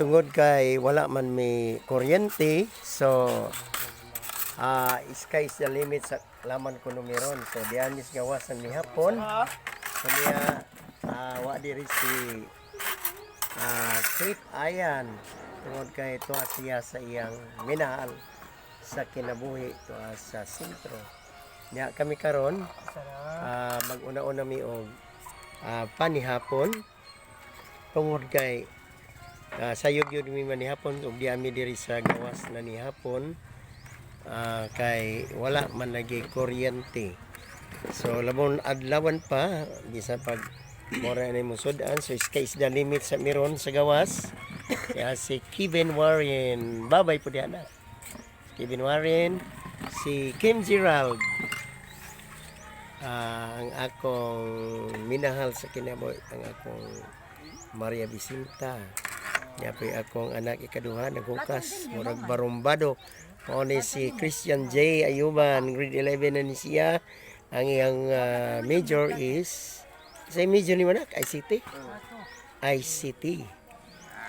Tungod kay wala man may kuryente, so sky is the limit sa laman ko numeron. So diyan is gawasan ni hapon. Kanya wa diri si Kate Ayan. Tungod kay ito siya sa iyang minahal sa kinabuhi ito sa sentro. Nya kami karon mag-una-una mi og panihapon tungod kay sayog yun mi manihapon ug di ami diri sa gawas na nihapon kay wala man lagi kuryente. So labon adlawan pa bisan pag mora ni mo sudan, so sky is the limit sa miron sa gawas. Kaya si Kevin Warren, babay po diyan na. Kevin Warren, si Kim Gerald, ang akong minahal sa kinabuhi, ang akong Maria Bisinta. Niya po akong anak ikaduha, naghukas, murag barumbado. O ni si Christian J. Ayuban, grade 11 na ni siya. Ang iyang major is, sa major ni manak, ICT. ICT.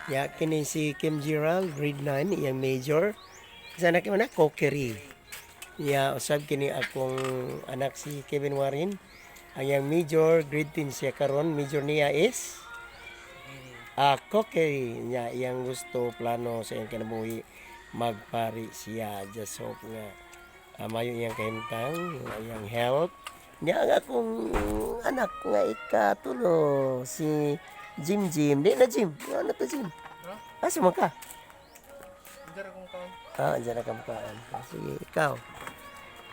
Ya, kini si Kim Gerald, grade 9, iyang major. Sana kini manak, cookery. Ya, usab kini akong anak si Kevin Warren. Ang iyang major, grade 10 siya karon. Major niya is cookery. Ya, iyang gusto, plano sa iyang kinabuhi, magpari siya. Just hope nga mayo iyang kahimtang, iyang health. Niya ang akong anak nga ikatulo, si Jim. Di na Jim. Ano to Jim? Asa man ka? Diyan akong kaon. Diyan na ka makaan. Sige, ikaw.